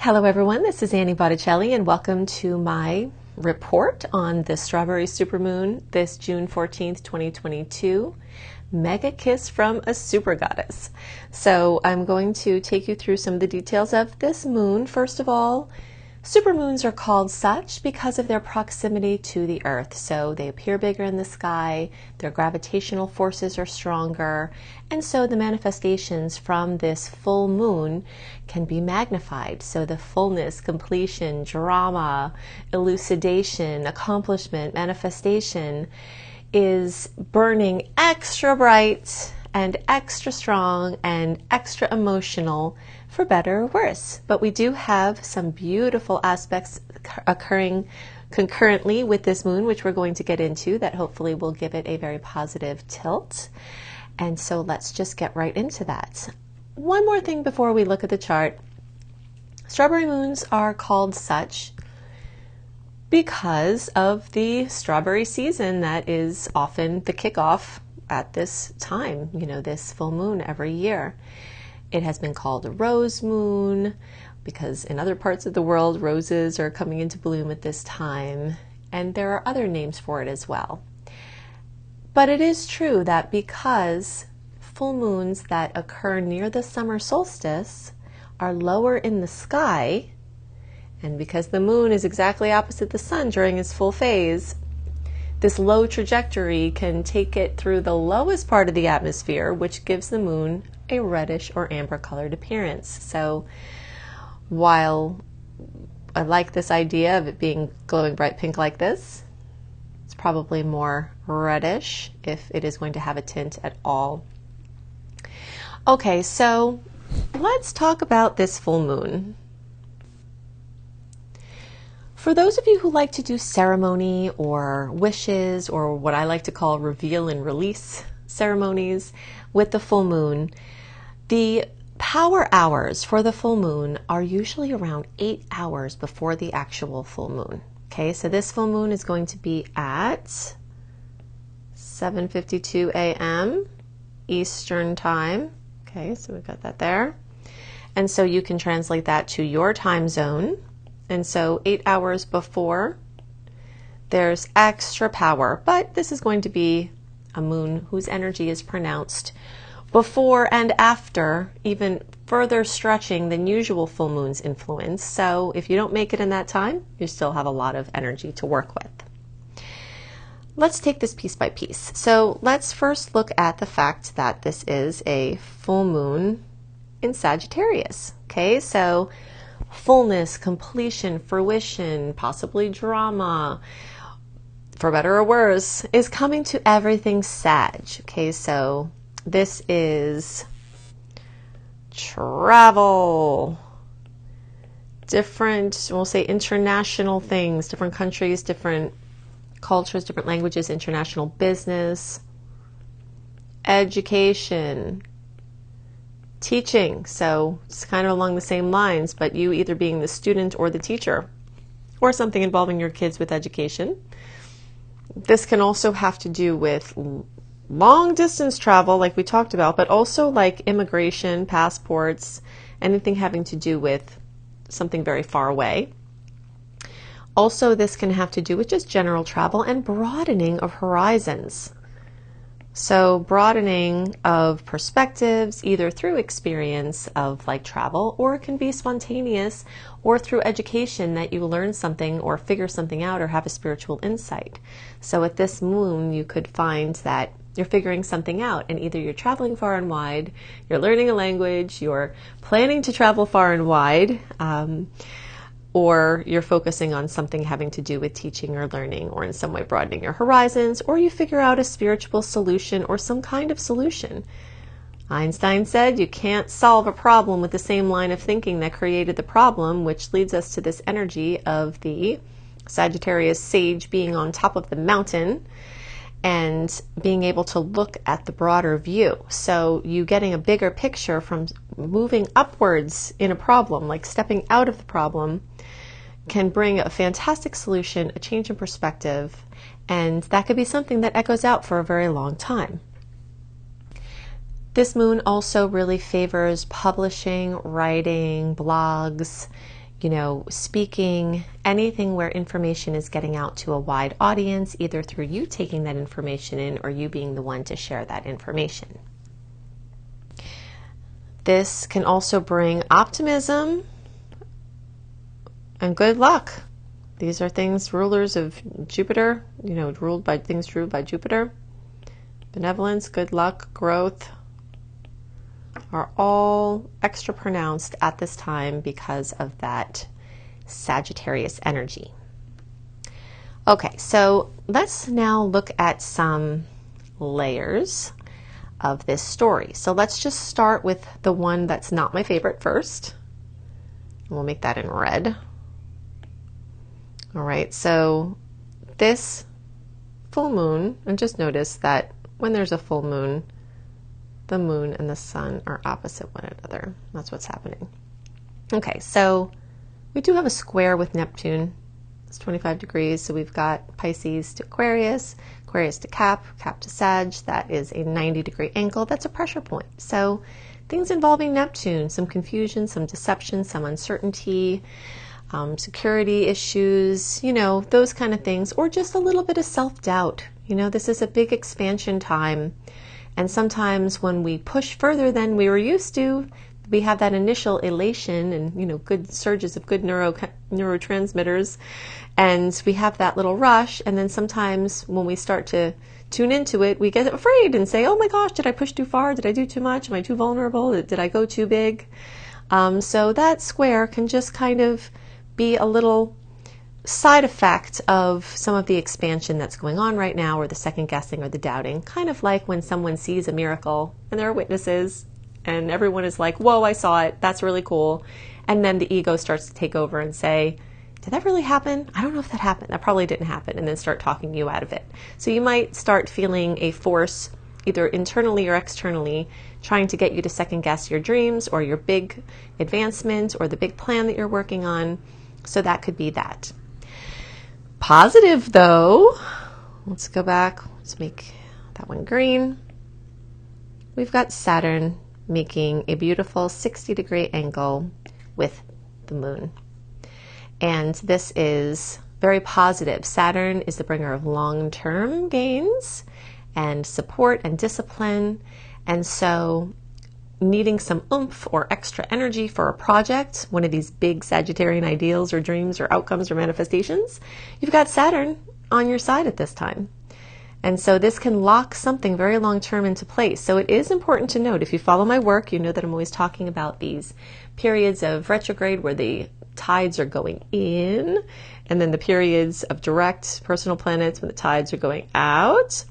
Hello everyone, this is Annie Botticelli and welcome to my report on the Strawberry Supermoon this June 14th, 2022. Mega kiss from a super goddess. So I'm going to take you through some of the details of this moon. First of all, supermoons are called such because of their proximity to the Earth. So they appear bigger in the sky, their gravitational forces are stronger, and so the manifestations from this full moon can be magnified. So the fullness, completion, drama, elucidation, accomplishment, manifestation is burning extra bright and extra strong and extra emotional, for better or worse. But we do have some beautiful aspects occurring concurrently with this moon, which we're going to get into, that hopefully will give it a very positive tilt. And so let's just get right into that. One more thing before we look at the chart. Strawberry moons are called such because of the strawberry season that is often the kickoff at this time, this full moon every year. It has been called a rose moon because in other parts of the world, roses are coming into bloom at this time, and there are other names for it as well. But it is true that because full moons that occur near the summer solstice are lower in the sky, and because the moon is exactly opposite the sun during its full phase, this low trajectory can take it through the lowest part of the atmosphere, which gives the moon a reddish or amber colored appearance. So while I like this idea of it being glowing bright pink like this, it's probably more reddish if it is going to have a tint at all. Okay, so let's talk about this full moon. For those of you who like to do ceremony or wishes, or what I like to call reveal and release ceremonies with the full moon, the power hours for the full moon are usually around 8 hours before the actual full moon. Okay, so this full moon is going to be at 7:52 a.m. Eastern Time. Okay, so we've got that there. And so you can translate that to your time zone. And so 8 hours before, there's extra power, but this is going to be a moon whose energy is pronounced before and after, even further stretching than usual full moon's influence. So if you don't make it in that time, you still have a lot of energy to work with. Let's take this piece by piece. So let's first look at the fact that this is a full moon in Sagittarius. Okay, so fullness, completion, fruition, possibly drama, for better or worse, is coming to everything Sag. Okay, so this is travel, different, we'll say international things, different countries, different cultures, different languages, international business, education, teaching. So it's kind of along the same lines, but you either being the student or the teacher, or something involving your kids with education. This can also have to do with long distance travel, like we talked about, but also like immigration, passports, anything having to do with something very far away. Also, this can have to do with just general travel and broadening of horizons. So broadening of perspectives, either through experience of like travel, or it can be spontaneous, or through education that you learn something or figure something out or have a spiritual insight. So at this moon, you could find that you're figuring something out, and either you're traveling far and wide, you're learning a language, you're planning to travel far and wide, or you're focusing on something having to do with teaching or learning, or in some way broadening your horizons, or you figure out a spiritual solution or some kind of solution. Einstein said you can't solve a problem with the same line of thinking that created the problem, which leads us to this energy of the Sagittarius sage being on top of the mountain and being able to look at the broader view. So you getting a bigger picture from moving upwards in a problem, like stepping out of the problem, can bring a fantastic solution, a change in perspective, and that could be something that echoes out for a very long time. This moon also really favors publishing, writing, blogs, speaking, anything where information is getting out to a wide audience, either through you taking that information in or you being the one to share that information. This can also bring optimism and good luck. These are things, rulers of Jupiter, ruled by Jupiter. Benevolence, good luck, growth are all extra pronounced at this time because of that Sagittarius energy. Okay, so let's now look at some layers of this story. So let's just start with the one that's not my favorite first. We'll make that in red. All right, so this full moon, and just notice that when there's a full moon, the moon and the sun are opposite one another. That's what's happening. Okay, so we do have a square with Neptune. It's 25 degrees, so we've got Pisces to Aquarius, Aquarius to Cap, Cap to Sag. That is a 90-degree angle. That's a pressure point. So things involving Neptune, some confusion, some deception, some uncertainty, security issues, those kind of things, or just a little bit of self-doubt. This is a big expansion time. And sometimes when we push further than we were used to, we have that initial elation and, good surges of good neurotransmitters. And we have that little rush. And then sometimes when we start to tune into it, we get afraid and say, oh my gosh, did I push too far? Did I do too much? Am I too vulnerable? Did I go too big? So that square can just kind of be a little side effect of some of the expansion that's going on right now, or the second guessing or the doubting, kind of like when someone sees a miracle and there are witnesses and everyone is like, whoa, I saw it, that's really cool. And then the ego starts to take over and say, did that really happen? I don't know if that happened. That probably didn't happen. And then start talking you out of it. So you might start feeling a force, either internally or externally, trying to get you to second guess your dreams or your big advancement or the big plan that you're working on. So that could be that. Positive though, let's go back, let's make that one green. We've got Saturn making a beautiful 60-degree angle with the moon. And this is very positive. Saturn is the bringer of long-term gains and support and discipline. And so needing some oomph or extra energy for a project, one of these big Sagittarian ideals or dreams or outcomes or manifestations, you've got Saturn on your side at this time. And so this can lock something very long-term into place. So it is important to note, if you follow my work, you know that I'm always talking about these periods of retrograde where the tides are going in, and then the periods of direct personal planets when the tides are going out.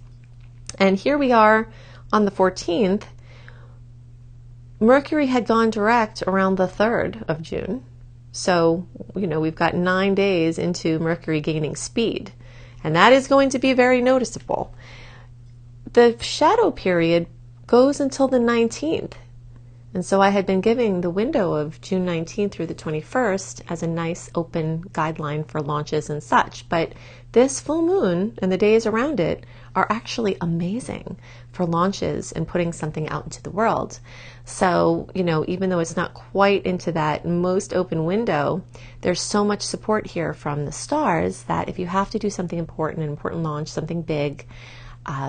And here we are on the 14th. Mercury had gone direct around the 3rd of June. So, we've got 9 days into Mercury gaining speed. And that is going to be very noticeable. The shadow period goes until the 19th. And so I had been giving the window of June 19th through the 21st as a nice open guideline for launches and such. But this full moon and the days around it are actually amazing for launches and putting something out into the world. So, even though it's not quite into that most open window, there's so much support here from the stars that if you have to do something important, an important launch, something big,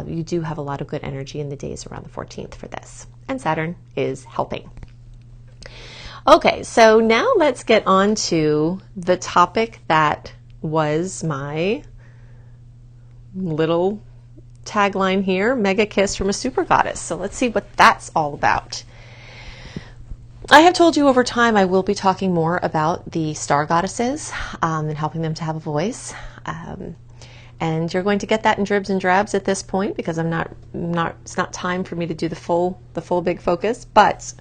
you do have a lot of good energy in the days around the 14th for this. And Saturn is helping. Okay, so now let's get on to the topic that was my little tagline here, Mega Kiss from a Super Goddess. So let's see what that's all about. I have told you over time I will be talking more about the star goddesses and helping them to have a voice. And you're going to get that in dribs and drabs at this point because it's not time for me to do the full big focus, but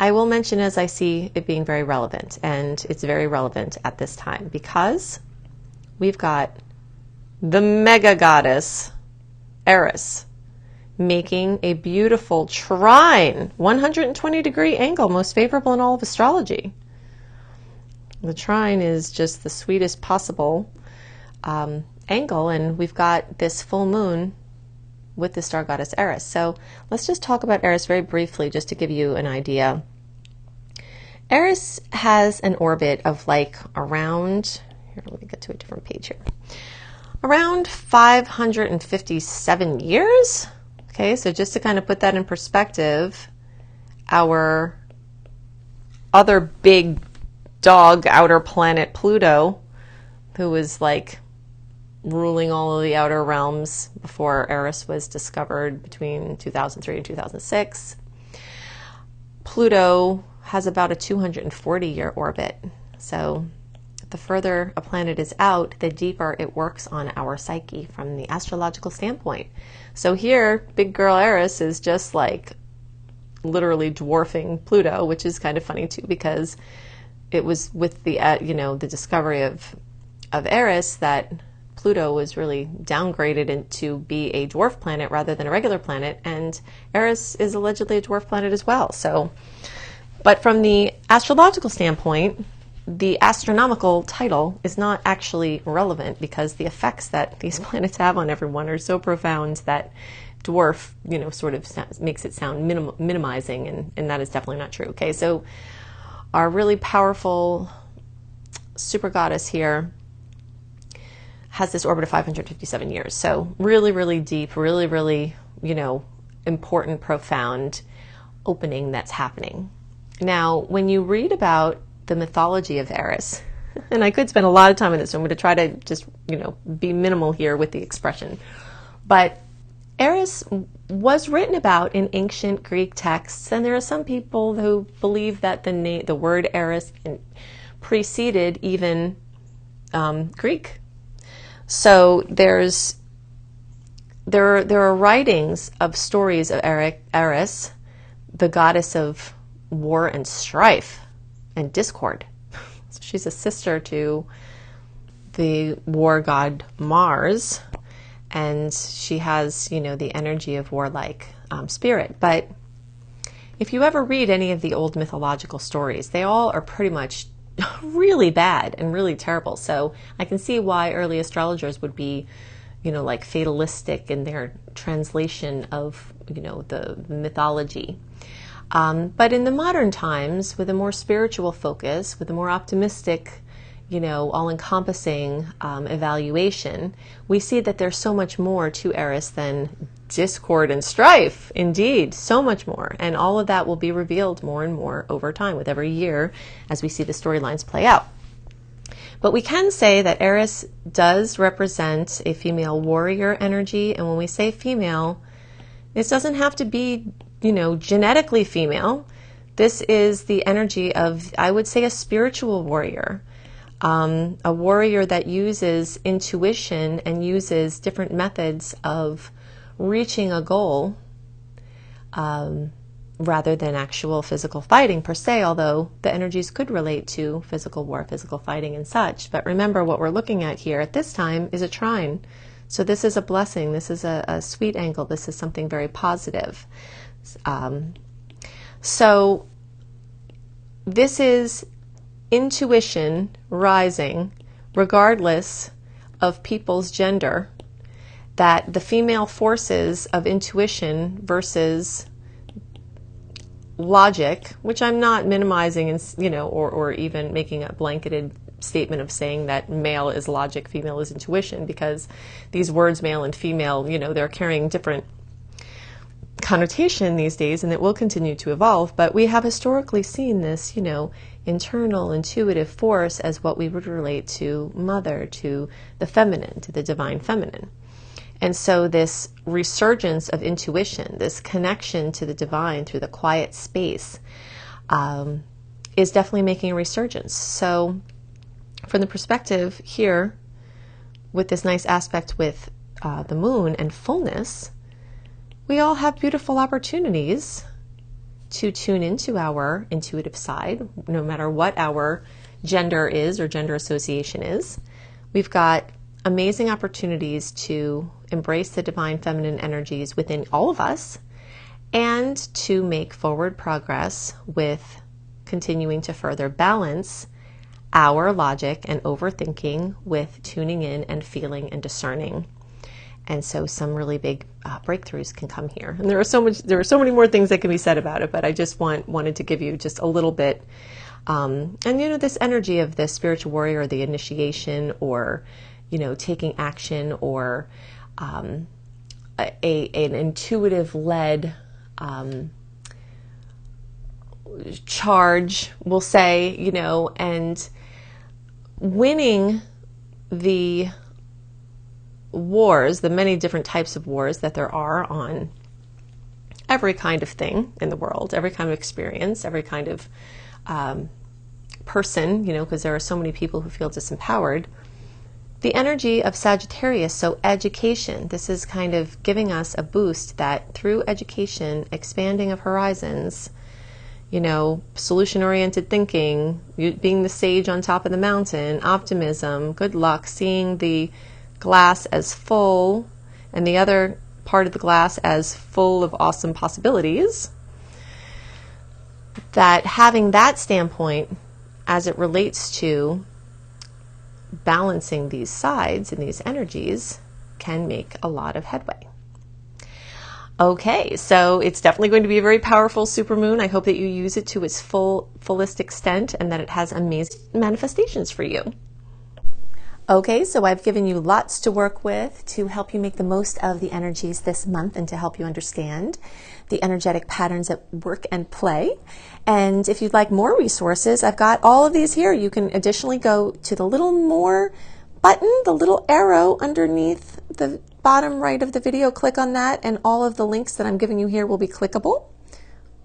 I will mention as I see it being very relevant, and it's very relevant at this time because we've got the mega goddess Eris making a beautiful trine, 120-degree angle, most favorable in all of astrology. The trine is just the sweetest possible angle, and we've got this full moon with the star goddess Eris. So let's just talk about Eris very briefly just to give you an idea. Eris has an orbit of like around, here, let me get to a different page here, around 557 years. Okay, so just to kind of put that in perspective, our other big dog outer planet Pluto, who was like ruling all of the outer realms before Eris was discovered between 2003 and 2006. Pluto has about a 240-year orbit. So the further a planet is out, the deeper it works on our psyche from the astrological standpoint. So here, big girl Eris is just like literally dwarfing Pluto, which is kind of funny too, because it was with the the discovery of Eris that Pluto was really downgraded into be a dwarf planet rather than a regular planet, and Eris is allegedly a dwarf planet as well. So, but from the astrological standpoint, the astronomical title is not actually relevant, because the effects that these planets have on everyone are so profound that dwarf, sort of makes it sound minimizing, and that is definitely not true. Okay, so our really powerful super goddess here has this orbit of 557 years. So really, really deep, really, really, important, profound opening that's happening. Now, when you read about the mythology of Eris, and I could spend a lot of time on this, so I'm going to try to just, be minimal here with the expression, but Eris was written about in ancient Greek texts, and there are some people who believe that the word Eris preceded even Greek. So there are writings of stories of Eris, the goddess of war and strife and discord. So she's a sister to the war god Mars, and she has, the energy of warlike spirit. But if you ever read any of the old mythological stories, they all are pretty much really bad and really terrible. So I can see why early astrologers would be, like fatalistic in their translation of, the mythology. But in the modern times, with a more spiritual focus, with a more optimistic, all-encompassing evaluation, we see that there's so much more to Eris than discord and strife. Indeed, so much more. And all of that will be revealed more and more over time with every year as we see the storylines play out. But we can say that Eris does represent a female warrior energy. And when we say female, this doesn't have to be, genetically female. This is the energy of, I would say, a spiritual warrior. A warrior that uses intuition and uses different methods of reaching a goal rather than actual physical fighting per se, although the energies could relate to physical war, physical fighting and such. But remember, what we're looking at here at this time is a trine. So this is a blessing. This is a sweet angle. This is something very positive. So this is intuition rising regardless of people's gender, that the female forces of intuition versus logic, which I'm not minimizing and or even making a blanketed statement of saying that male is logic, female is intuition, because these words male and female, they're carrying different connotation these days, and it will continue to evolve. But we have historically seen this, internal intuitive force as what we would relate to mother, to the feminine, to the divine feminine. And so this resurgence of intuition, this connection to the divine through the quiet space, is definitely making a resurgence. So from the perspective here, with this nice aspect with the moon and fullness, we all have beautiful opportunities to tune into our intuitive side, no matter what our gender is or gender association is. We've got amazing opportunities to embrace the divine feminine energies within all of us and to make forward progress with continuing to further balance our logic and overthinking with tuning in and feeling and discerning. And so some really big breakthroughs can come here. And there are so many more things that can be said about it, but I just wanted to give you just a little bit And you know, this energy of the spiritual warrior, the initiation, or you know, taking action, or an intuitive led charge, we'll say, you know, and winning the wars, the many different types of wars that there are on every kind of thing in the world, every kind of experience, every kind of person, you know, because there are so many people who feel disempowered. The energy of Sagittarius, so education, this is kind of giving us a boost that through education, expanding of horizons, you know, solution-oriented thinking, being the sage on top of the mountain, optimism, good luck, seeing the glass as full and the other part of the glass as full of awesome possibilities, that having that standpoint as it relates to balancing these sides and these energies can make a lot of headway. Okay, so it's definitely going to be a very powerful supermoon. I hope that you use it to its fullest extent and that it has amazing manifestations for you. Okay, so I've given you lots to work with to help you make the most of the energies this month and to help you understand the energetic patterns at work and play. And if you'd like more resources, I've got all of these here. You can additionally go to the little more button, the little arrow underneath the bottom right of the video. Click on that and all of the links that I'm giving you here will be clickable,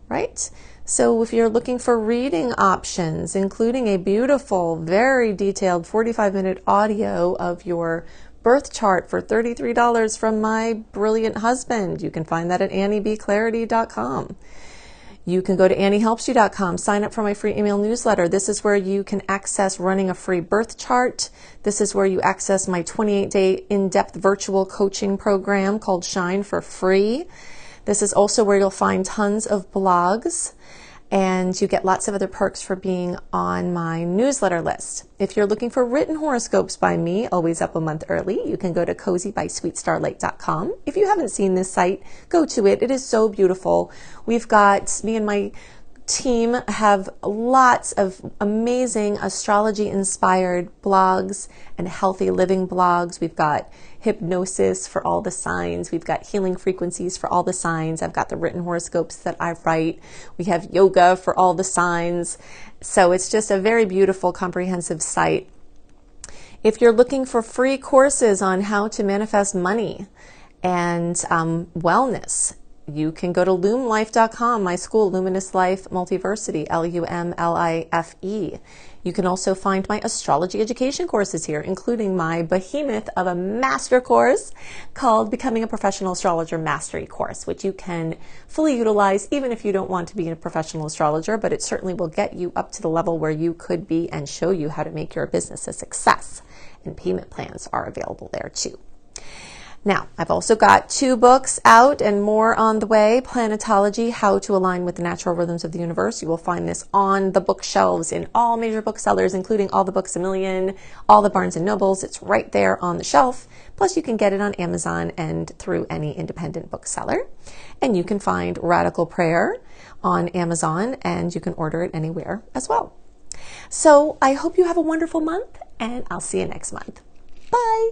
right? So if you're looking for reading options, including a beautiful, very detailed 45-minute audio of your birth chart for $33 from my brilliant husband, you can find that at anniebclarity.com. You can go to anniehelpsyou.com, sign up for my free email newsletter. This is where you can access running a free birth chart. This is where you access my 28-day in-depth virtual coaching program called Shine for free. This is also where you'll find tons of blogs, and you get lots of other perks for being on my newsletter list. If you're looking for written horoscopes by me, always up a month early, you can go to cozybysweetstarlight.com. If you haven't seen this site, go to it. It is so beautiful. We've got, me and my team have lots of amazing astrology-inspired blogs and healthy living blogs. We've got hypnosis for all the signs. We've got healing frequencies for all the signs. I've got the written horoscopes that I write. We have yoga for all the signs. So it's just a very beautiful, comprehensive site. If you're looking for free courses on how to manifest money and wellness, you can go to lumlife.com, my school, Luminous Life Multiversity, LUMLIFE. You can also find my astrology education courses here, including my behemoth of a master course called Becoming a Professional Astrologer Mastery Course, which you can fully utilize even if you don't want to be a professional astrologer, but it certainly will get you up to the level where you could be and show you how to make your business a success. And payment plans are available there too. Now, I've also got 2 books out and more on the way. Planetology, How to Align with the Natural Rhythms of the Universe. You will find this on the bookshelves in all major booksellers, including all the Books A Million, all the Barnes & Nobles. It's right there on the shelf. Plus, you can get it on Amazon and through any independent bookseller. And you can find Radical Prayer on Amazon, and you can order it anywhere as well. So I hope you have a wonderful month, and I'll see you next month. Bye!